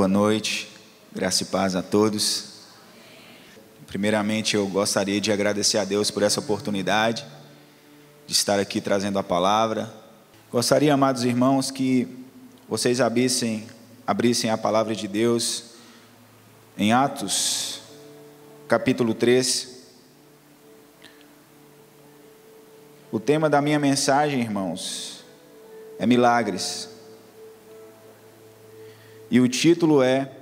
Boa noite, graça e paz a todos. Primeiramente, eu gostaria de agradecer a Deus por essa oportunidade de estar aqui trazendo a palavra. Gostaria, amados irmãos, que vocês abrissem a palavra de Deus em Atos, capítulo 3. O tema da minha mensagem, irmãos, é milagres. E o título é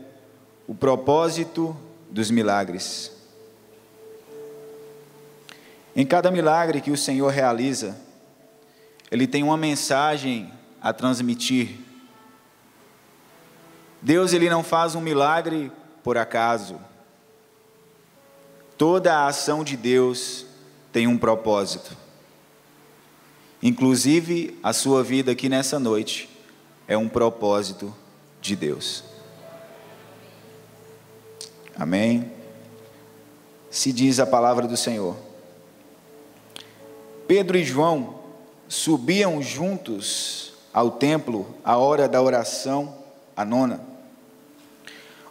O Propósito dos Milagres. Em cada milagre que o Senhor realiza, Ele tem uma mensagem a transmitir. Deus, Ele não faz um milagre por acaso. Toda a ação de Deus tem um propósito. Inclusive, a sua vida aqui nessa noite é um propósito de Deus. Amém? Se diz a palavra do Senhor. Pedro e João subiam juntos ao templo à hora da oração, a nona.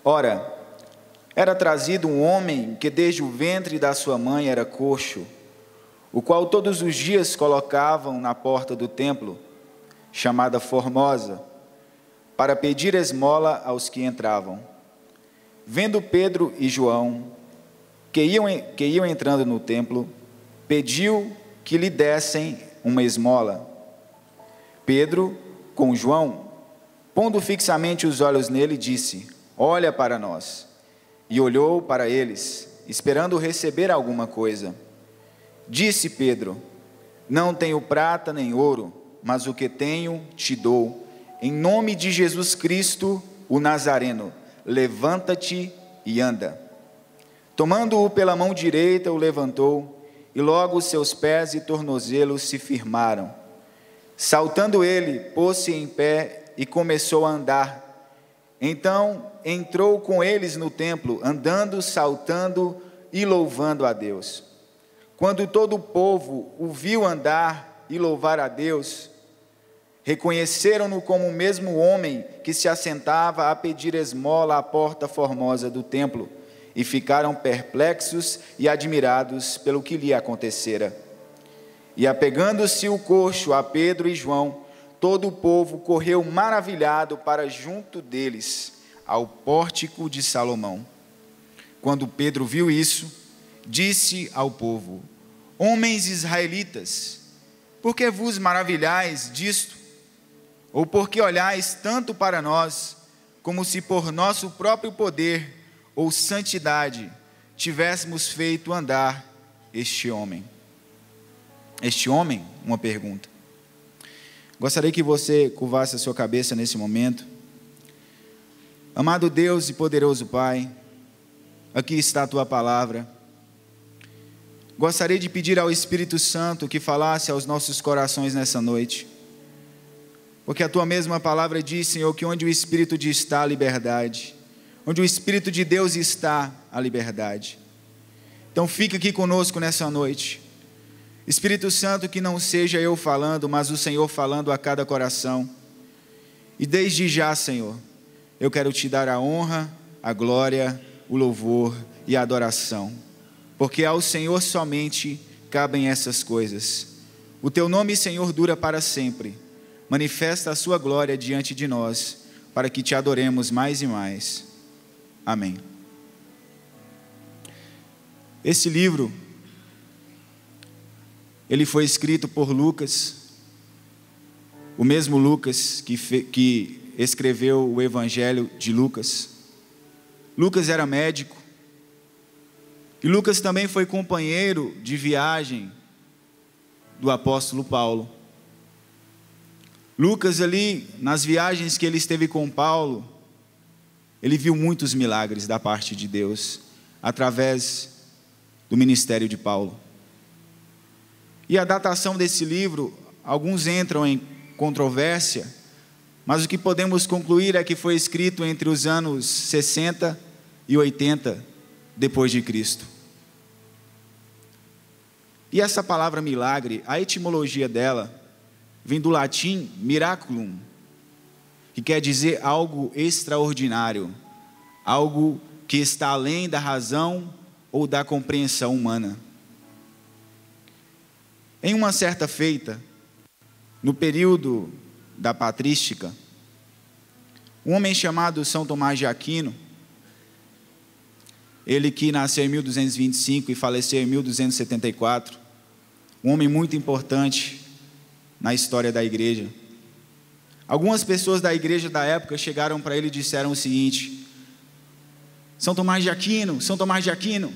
Ora, era trazido um homem que desde o ventre da sua mãe era coxo, o qual todos os dias colocavam na porta do templo, chamada Formosa, para pedir esmola aos que entravam. Vendo Pedro e João, que iam entrando no templo, pediu que lhe dessem uma esmola. Pedro, com João, pondo fixamente os olhos nele, disse: Olha para nós. E olhou para eles, esperando receber alguma coisa. Disse Pedro: Não tenho prata nem ouro, mas o que tenho te dou. Em nome de Jesus Cristo, o Nazareno, levanta-te e anda. Tomando-o pela mão direita, o levantou, e logo os seus pés e tornozelos se firmaram. Saltando ele, pôs-se em pé e começou a andar. Então entrou com eles no templo, andando, saltando e louvando a Deus. Quando todo o povo o viu andar e louvar a Deus, reconheceram-no como o mesmo homem que se assentava a pedir esmola à porta formosa do templo, e ficaram perplexos e admirados pelo que lhe acontecera. E apegando-se o coxo a Pedro e João, todo o povo correu maravilhado para junto deles, ao pórtico de Salomão. Quando Pedro viu isso, disse ao povo: Homens israelitas, por que vos maravilhais disto? Ou porque olhais tanto para nós, como se por nosso próprio poder ou santidade tivéssemos feito andar este homem? Este homem? Uma pergunta. Gostaria que você curvasse a sua cabeça nesse momento. Amado Deus e poderoso Pai, aqui está a Tua palavra. Gostaria de pedir ao Espírito Santo que falasse aos nossos corações nessa noite. Porque a Tua mesma palavra diz, Senhor, que onde o Espírito de está a liberdade. Onde o Espírito de Deus está a liberdade. Então fica aqui conosco nessa noite. Espírito Santo, que não seja eu falando, mas o Senhor falando a cada coração. E desde já, Senhor, eu quero Te dar a honra, a glória, o louvor e a adoração. Porque ao Senhor somente cabem essas coisas. O Teu nome, Senhor, dura para sempre. Manifesta a sua glória diante de nós, para que Te adoremos mais e mais. Amém. Esse livro, ele foi escrito por Lucas, o mesmo Lucas que escreveu o Evangelho de Lucas. Lucas era médico, e Lucas também foi companheiro de viagem do apóstolo Paulo. Lucas ali, nas viagens que ele esteve com Paulo, ele viu muitos milagres da parte de Deus, através do ministério de Paulo. E a datação desse livro, alguns entram em controvérsia, mas o que podemos concluir é que foi escrito entre os anos 60 e 80 depois de Cristo. E essa palavra milagre, a etimologia dela, vem do latim miraculum, que quer dizer algo extraordinário, algo que está além da razão ou da compreensão humana. Em uma certa feita, no período da patrística, um homem chamado São Tomás de Aquino, ele que nasceu em 1225 e faleceu em 1274, um homem muito importante na história da igreja. Algumas pessoas da igreja da época chegaram para ele e disseram o seguinte: São Tomás de Aquino, São Tomás de Aquino,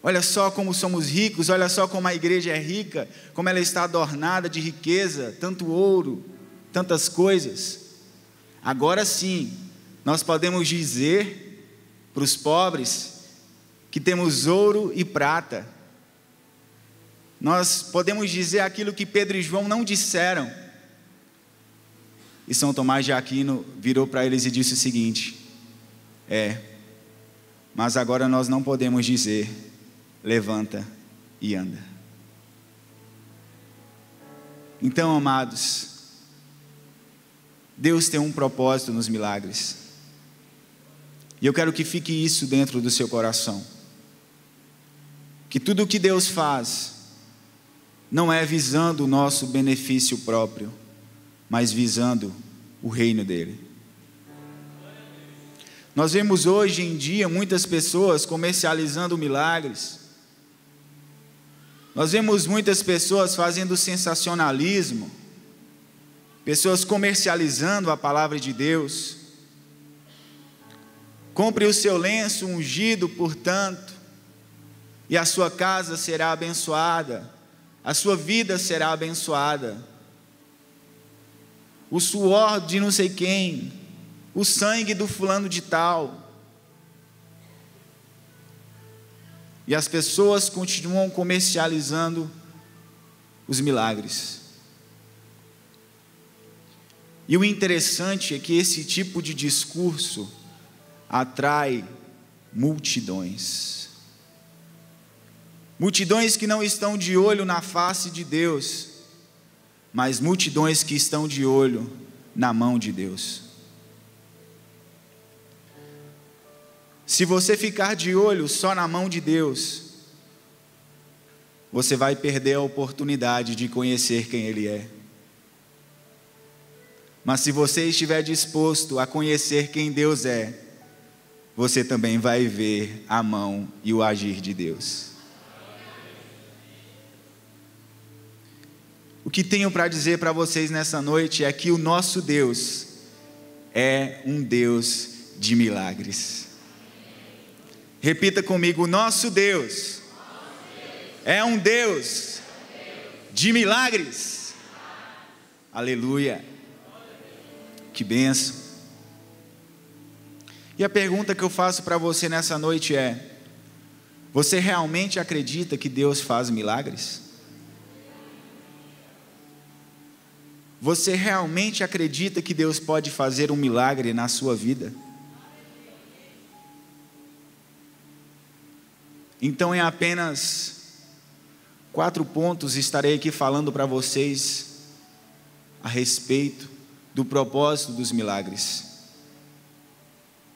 olha só como somos ricos, olha só como a igreja é rica, como ela está adornada de riqueza, tanto ouro, tantas coisas. Agora sim, nós podemos dizer para os pobres que temos ouro e prata. Nós podemos dizer aquilo que Pedro e João não disseram. E São Tomás de Aquino virou para eles e disse o seguinte: mas agora nós não podemos dizer, levanta e anda. Então, amados, Deus tem um propósito nos milagres. E eu quero que fique isso dentro do seu coração. Que tudo o que Deus faz não é visando o nosso benefício próprio, mas visando o reino dele. Nós vemos hoje em dia muitas pessoas comercializando milagres. Nós vemos muitas pessoas fazendo sensacionalismo, pessoas comercializando a palavra de Deus. Compre o seu lenço ungido, portanto, e a sua casa será abençoada, a sua vida será abençoada. O suor de não sei quem, o sangue do fulano de tal. E as pessoas continuam comercializando os milagres. E o interessante é que esse tipo de discurso atrai multidões. Multidões que não estão de olho na face de Deus, mas multidões que estão de olho na mão de Deus. Se você ficar de olho só na mão de Deus, você vai perder a oportunidade de conhecer quem Ele é. Mas se você estiver disposto a conhecer quem Deus é, você também vai ver a mão e o agir de Deus. O que tenho para dizer para vocês nessa noite é que o nosso Deus é um Deus de milagres. Repita comigo: o nosso Deus é um Deus de milagres. Aleluia. Que bênção. E a pergunta que eu faço para você nessa noite é: você realmente acredita que Deus faz milagres? Você realmente acredita que Deus pode fazer um milagre na sua vida? Então, em apenas 4 pontos, estarei aqui falando para vocês a respeito do propósito dos milagres.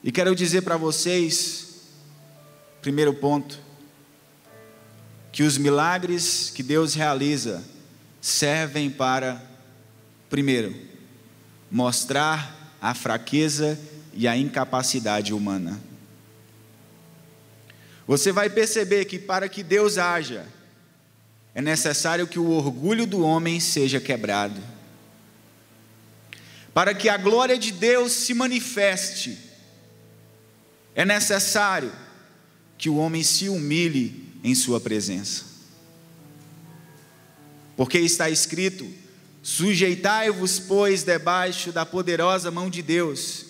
E quero dizer para vocês, primeiro ponto, que os milagres que Deus realiza servem para, primeiro, mostrar a fraqueza e a incapacidade humana. Você vai perceber que para que Deus haja, é necessário que o orgulho do homem seja quebrado. Para que a glória de Deus se manifeste, é necessário que o homem se humilhe em sua presença. Porque está escrito: sujeitai-vos, pois, debaixo da poderosa mão de Deus,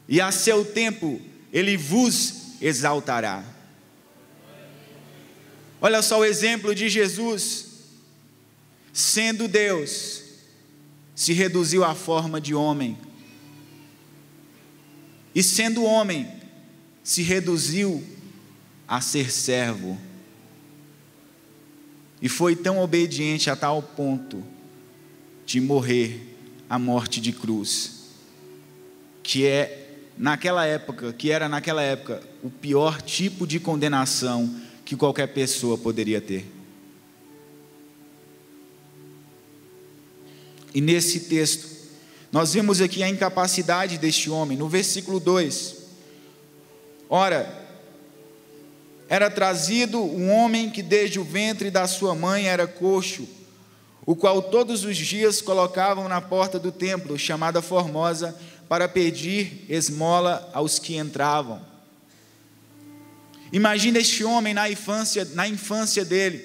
e a seu tempo Ele vos exaltará. Olha só o exemplo de Jesus. Sendo Deus, se reduziu à forma de homem, e sendo homem, se reduziu a ser servo, e foi tão obediente a tal ponto de morrer a morte de cruz, que é naquela época, o pior tipo de condenação que qualquer pessoa poderia ter. E nesse texto, nós vemos aqui a incapacidade deste homem. No versículo 2, ora, era trazido um homem que desde o ventre da sua mãe era coxo, o qual todos os dias colocavam na porta do templo, chamada Formosa, para pedir esmola aos que entravam. Imagina este homem na infância dele.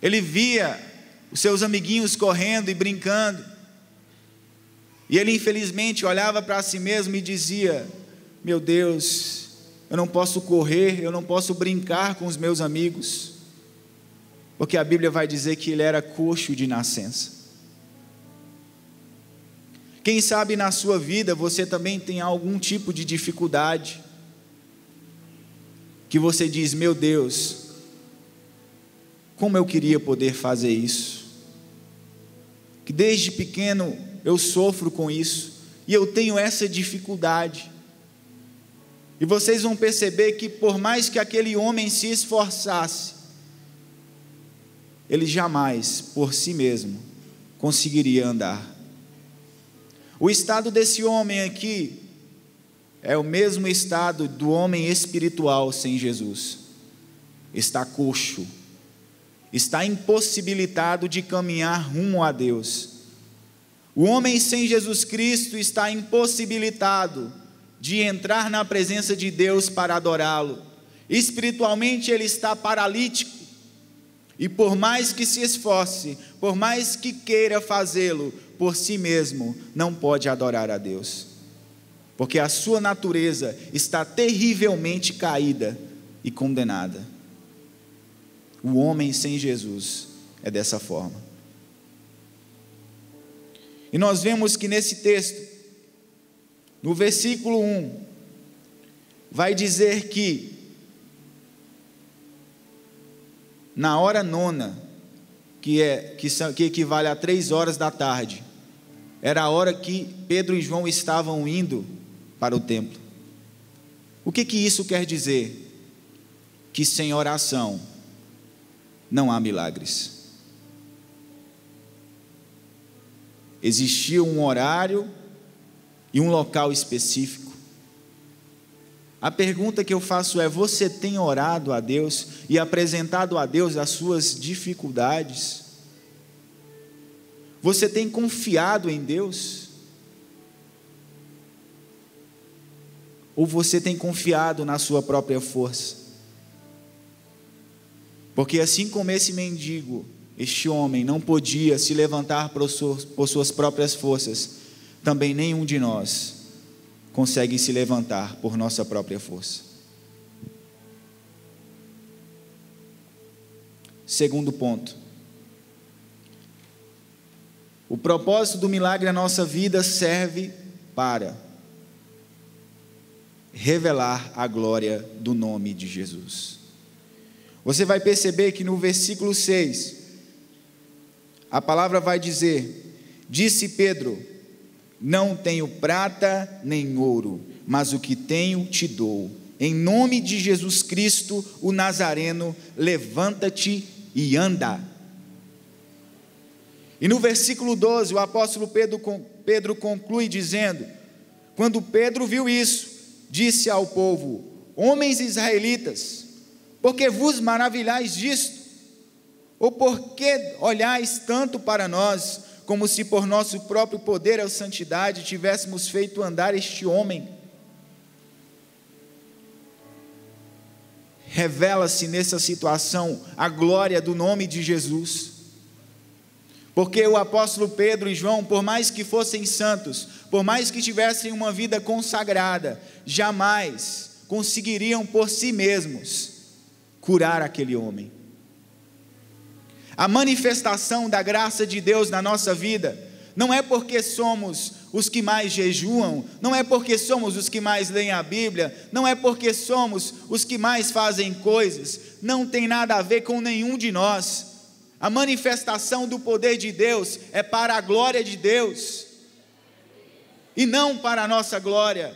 Ele via os seus amiguinhos correndo e brincando, e ele infelizmente olhava para si mesmo e dizia: meu Deus, eu não posso correr, eu não posso brincar com os meus amigos, porque a Bíblia vai dizer que ele era coxo de nascença. Quem sabe na sua vida você também tem algum tipo de dificuldade, que você diz: meu Deus, como eu queria poder fazer isso, que desde pequeno eu sofro com isso, e eu tenho essa dificuldade. E vocês vão perceber que por mais que aquele homem se esforçasse, ele jamais, por si mesmo, conseguiria andar. O estado desse homem aqui é o mesmo estado do homem espiritual sem Jesus. Está coxo, está impossibilitado de caminhar rumo a Deus. O homem sem Jesus Cristo está impossibilitado de entrar na presença de Deus para adorá-lo. Espiritualmente ele está paralítico, e por mais que se esforce, por mais que queira fazê-lo, por si mesmo não pode adorar a Deus, porque a sua natureza está terrivelmente caída e condenada. O homem sem Jesus é dessa forma. E nós vemos que nesse texto, no versículo 1, vai dizer que na hora nona, que equivale a 3 horas da tarde, era a hora que Pedro e João estavam indo para o templo. O que isso quer dizer? Que sem oração não há milagres. Existia um horário e um local específico. A pergunta que eu faço é: você tem orado a Deus e apresentado a Deus as suas dificuldades? Você tem confiado em Deus? Ou você tem confiado na sua própria força? Porque assim como esse mendigo, este homem não podia se levantar por suas próprias forças, também nenhum de nós consegue se levantar por nossa própria força. Segundo ponto: o propósito do milagre na nossa vida serve para revelar a glória do nome de Jesus. Você vai perceber que no versículo 6, a palavra vai dizer: disse Pedro, não tenho prata nem ouro, mas o que tenho te dou. Em nome de Jesus Cristo, o Nazareno, levanta-te e anda. E no versículo 12, o apóstolo Pedro conclui dizendo: quando Pedro viu isso, disse ao povo: homens israelitas, por que vos maravilhais disto? Ou por que olhais tanto para nós, como se por nosso próprio poder ou santidade tivéssemos feito andar este homem? Revela-se nessa situação a glória do nome de Jesus, porque o apóstolo Pedro e João, por mais que fossem santos, por mais que tivessem uma vida consagrada, jamais conseguiriam por si mesmos curar aquele homem. A manifestação da graça de Deus na nossa vida não é porque somos os que mais jejuam, não é porque somos os que mais leem a Bíblia, não é porque somos os que mais fazem coisas, não tem nada a ver com nenhum de nós. A manifestação do poder de Deus é para a glória de Deus. e não para a nossa glória,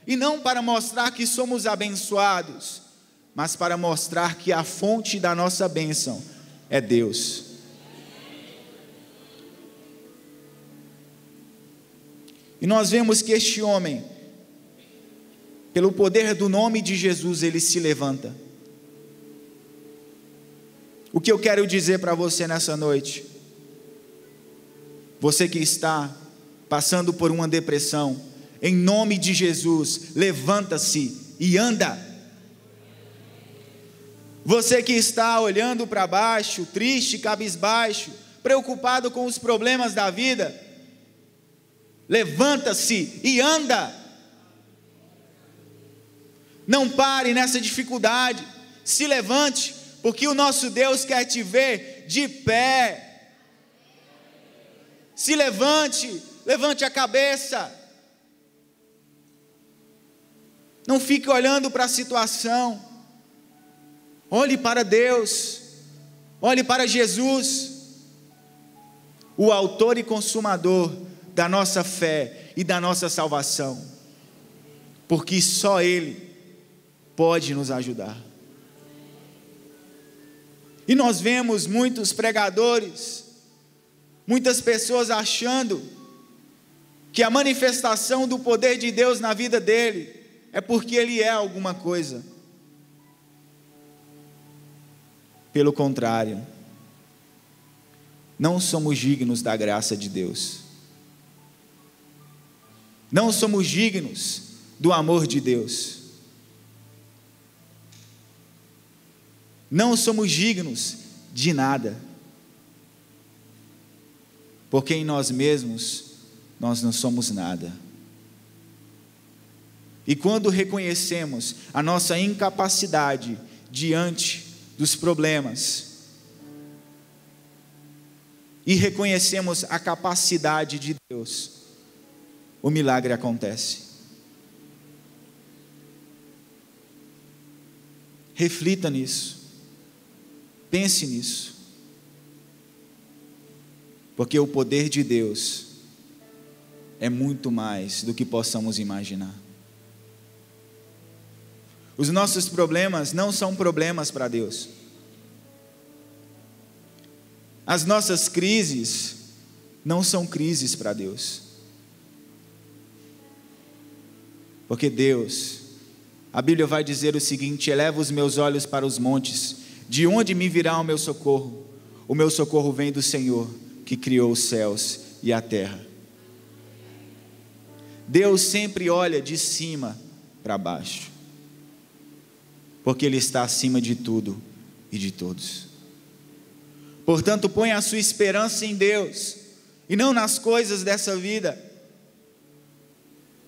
e não para mostrar que somos abençoados, mas para mostrar que a fonte da nossa bênção é Deus. E nós vemos que este homem, pelo poder do nome de Jesus, ele se levanta. O que eu quero dizer para você nessa noite, você que está passando por uma depressão, em nome de Jesus, levanta-se e anda. Você que está olhando para baixo, triste, cabisbaixo, preocupado com os problemas da vida, levanta-se e anda. Não pare nessa dificuldade, se levante, porque o nosso Deus quer te ver de pé. Se levante, levante a cabeça. Não fique olhando para a situação. Olhe para Deus. Olhe para Jesus, o autor e consumador da nossa fé e da nossa salvação, porque só Ele pode nos ajudar. E nós vemos muitos pregadores, muitas pessoas achando que a manifestação do poder de Deus na vida dele é porque ele é alguma coisa. Pelo contrário, não somos dignos da graça de Deus, não somos dignos do amor de Deus, não somos dignos de nada, porque em nós mesmos nós não somos nada. E quando reconhecemos a nossa incapacidade diante dos problemas e reconhecemos a capacidade de Deus, o milagre acontece. Reflita nisso, pense nisso, porque o poder de Deus é muito mais do que possamos imaginar. Os nossos problemas não são problemas para Deus. As nossas crises não são crises para Deus. Porque Deus, a Bíblia vai dizer o seguinte: eleva os meus olhos para os montes, de onde me virá o meu socorro? O meu socorro vem do Senhor, que criou os céus e a terra. Deus sempre olha de cima para baixo, porque Ele está acima de tudo e de todos. Portanto, ponha a sua esperança em Deus, e não nas coisas dessa vida.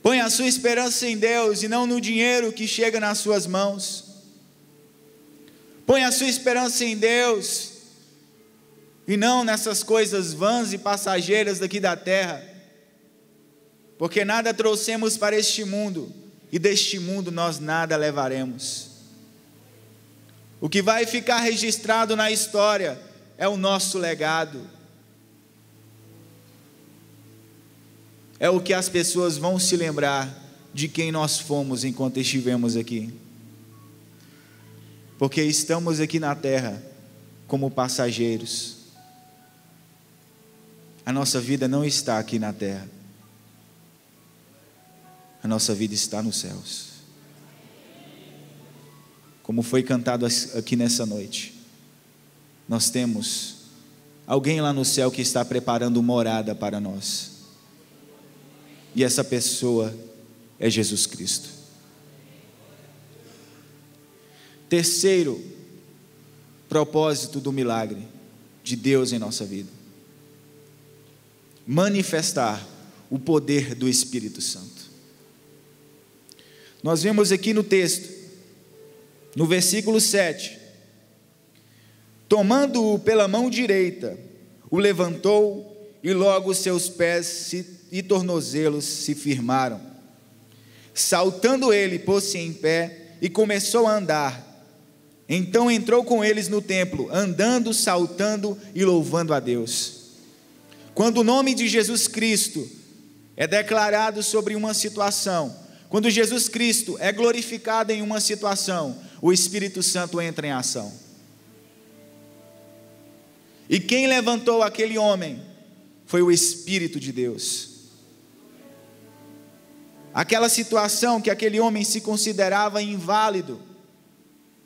Ponha a sua esperança em Deus, e não no dinheiro que chega nas suas mãos. Ponha a sua esperança em Deus, e não nessas coisas vãs e passageiras daqui da terra, porque nada trouxemos para este mundo, e deste mundo nós nada levaremos. O que vai ficar registrado na história é o nosso legado. É o que as pessoas vão se lembrar de quem nós fomos enquanto estivemos aqui. Porque estamos aqui na terra como passageiros. A nossa vida não está aqui na terra. A nossa vida está nos céus. Como foi cantado aqui nessa noite, nós temos alguém lá no céu que está preparando morada para nós, e essa pessoa é Jesus Cristo. Terceiro propósito do milagre de Deus em nossa vida: manifestar o poder do Espírito Santo. Nós vemos aqui no texto, no versículo 7, tomando-o pela mão direita, o levantou, e logo seus pés e tornozelos se firmaram. Saltando ele, pôs-se em pé e começou a andar. Então entrou com eles no templo, andando, saltando e louvando a Deus. Quando o nome de Jesus Cristo é declarado sobre uma situação, quando Jesus Cristo é glorificado em uma situação, o Espírito Santo entra em ação. E quem levantou aquele homem foi o Espírito de Deus. Aquela situação que aquele homem se considerava inválido,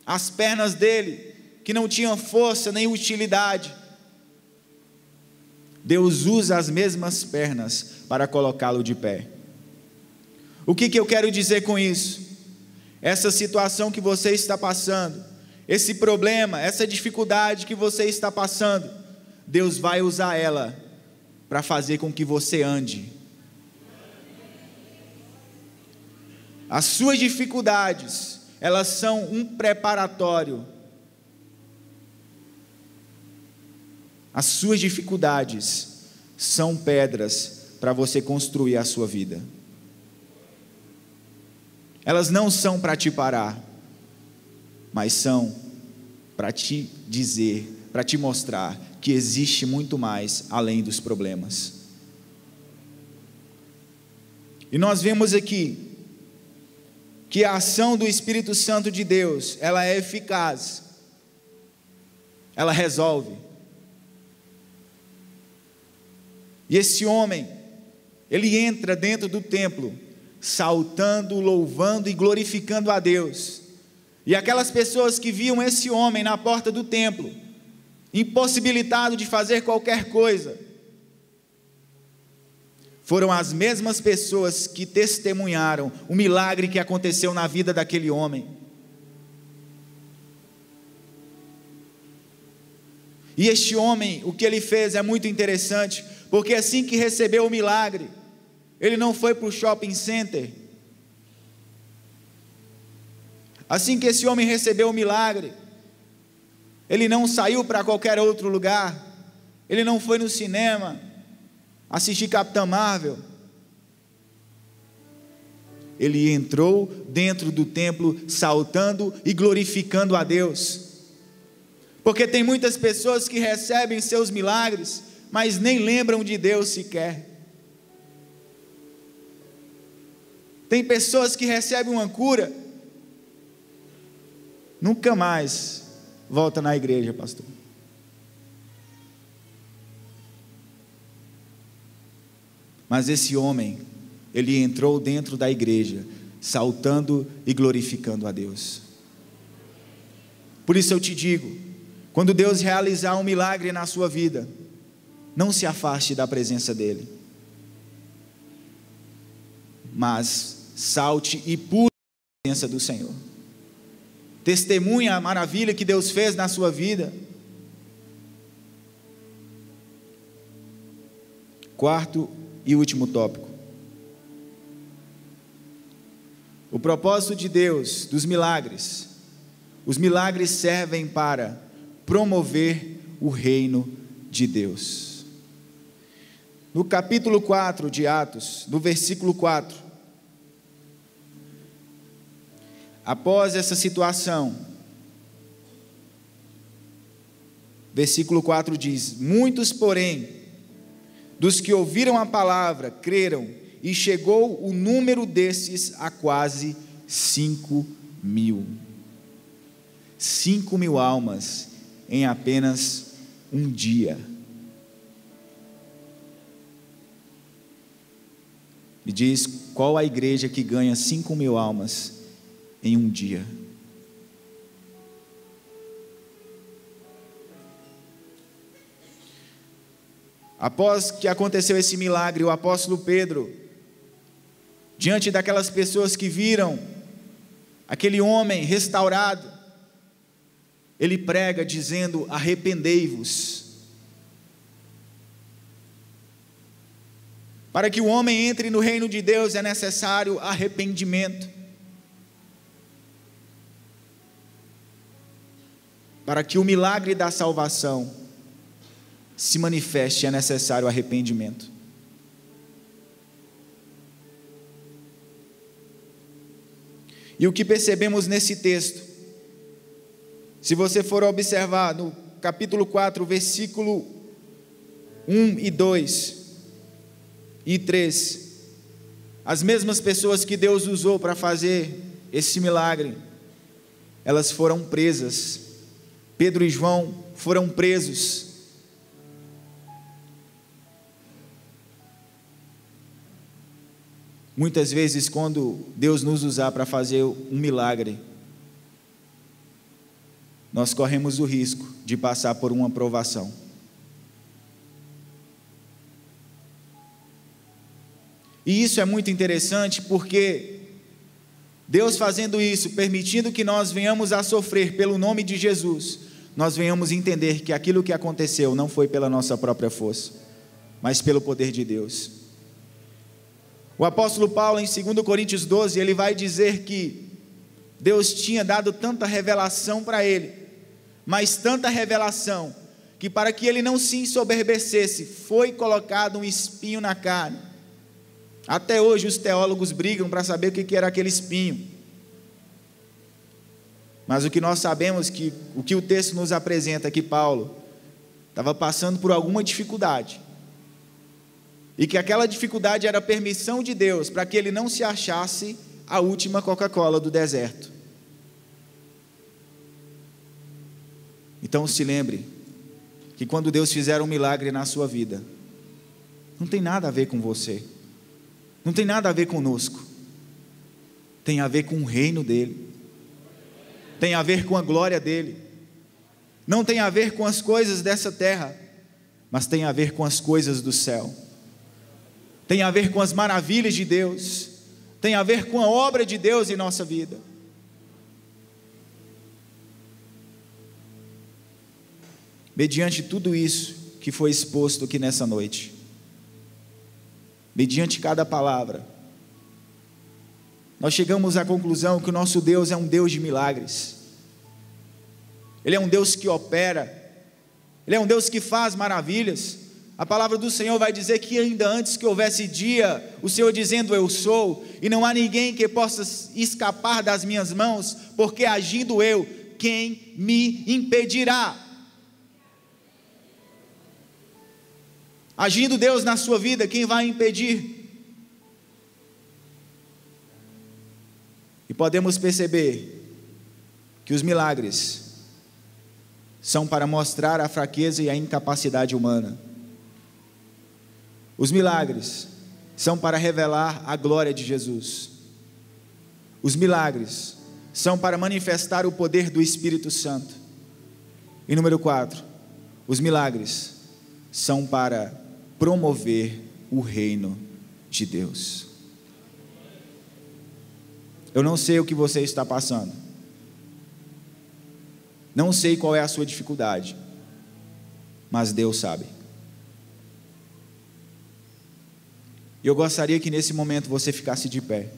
as pernas dele, que não tinham força nem utilidade, Deus usa as mesmas pernas para colocá-lo de pé. O que eu quero dizer com isso? Essa situação que você está passando, esse problema, essa dificuldade que você está passando, Deus vai usar ela para fazer com que você ande. As suas dificuldades, elas são um preparatório. As suas dificuldades são pedras para você construir a sua vida. Elas não são para te parar, mas são para te dizer, para te mostrar que existe muito mais além dos problemas. E nós vemos aqui que a ação do Espírito Santo de Deus, ela é eficaz, ela resolve. E esse homem, ele entra dentro do templo, saltando, louvando e glorificando a Deus. E aquelas pessoas que viam esse homem na porta do templo, impossibilitado de fazer qualquer coisa, foram as mesmas pessoas que testemunharam o milagre que aconteceu na vida daquele homem. E este homem, o que ele fez é muito interessante, porque assim que recebeu o milagre, ele não foi para o shopping center. Assim que esse homem recebeu o milagre, ele não saiu para qualquer outro lugar, ele não foi no cinema, assistir Capitã Marvel. Ele entrou dentro do templo, saltando e glorificando a Deus. Porque tem muitas pessoas que recebem seus milagres, mas nem lembram de Deus sequer. Tem pessoas que recebem uma cura, nunca mais volta na igreja, pastor. Mas esse homem, ele entrou dentro da igreja, saltando e glorificando a Deus. Por isso eu te digo, quando Deus realizar um milagre na sua vida, não se afaste da presença dEle, mas salte e pule a presença do Senhor. Testemunhe a maravilha que Deus fez na sua vida. Quarto e último tópico. O propósito de Deus dos milagres. Os milagres servem para promover o reino de Deus. No capítulo 4 de Atos, no versículo 4, após essa situação, versículo 4 diz: muitos, porém, dos que ouviram a palavra, creram, e chegou o número desses a quase 5.000. 5.000 almas em apenas um dia. E diz: qual a igreja que ganha 5.000 almas em um dia? Após que aconteceu esse milagre, o apóstolo Pedro, diante daquelas pessoas que viram aquele homem restaurado, ele prega dizendo: arrependei-vos. Para que o homem entre no reino de Deus é necessário arrependimento. Para que o milagre da salvação se manifeste é necessário arrependimento. E o que percebemos nesse texto, se você for observar no capítulo 4, versículo 1 e 2 e 3, As mesmas pessoas que Deus usou para fazer esse milagre, elas foram presas. Pedro e João foram presos. Muitas vezes, quando Deus nos usar para fazer um milagre, nós corremos o risco de passar por uma provação. E isso é muito interessante, porque Deus fazendo isso, permitindo que nós venhamos a sofrer pelo nome de Jesus, nós venhamos entender que aquilo que aconteceu não foi pela nossa própria força, mas pelo poder de Deus. O apóstolo Paulo, em 2 Coríntios 12, ele vai dizer que Deus tinha dado tanta revelação para ele, mas tanta revelação, que para que ele não se ensoberbecesse, foi colocado um espinho na carne. Até hoje os teólogos brigam para saber o que era aquele espinho. Mas o que nós sabemos, o que o texto nos apresenta é que Paulo estava passando por alguma dificuldade, e que aquela dificuldade era a permissão de Deus, para que ele não se achasse a última Coca-Cola do deserto. Então se lembre, que quando Deus fizer um milagre na sua vida, não tem nada a ver com você, não tem nada a ver conosco, tem a ver com o reino dele, tem a ver com a glória dele, não tem a ver com as coisas dessa terra, mas tem a ver com as coisas do céu, tem a ver com as maravilhas de Deus, tem a ver com a obra de Deus em nossa vida. Mediante tudo isso que foi exposto aqui nessa noite, mediante cada palavra, nós chegamos à conclusão que o nosso Deus é um Deus de milagres. Ele é um Deus que opera, Ele é um Deus que faz maravilhas. A palavra do Senhor vai dizer que ainda antes que houvesse dia, o Senhor dizendo: eu sou, e não há ninguém que possa escapar das minhas mãos, porque agindo eu, quem me impedirá? Agindo Deus na sua vida, quem vai impedir? E podemos perceber que os milagres são para mostrar a fraqueza e a incapacidade humana. Os milagres são para revelar a glória de Jesus. Os milagres são para manifestar o poder do Espírito Santo. E número 4, os milagres são para promover o reino de Deus. Eu não sei o que você está passando, não sei qual é a sua dificuldade, mas Deus sabe. E eu gostaria que nesse momento você ficasse de pé.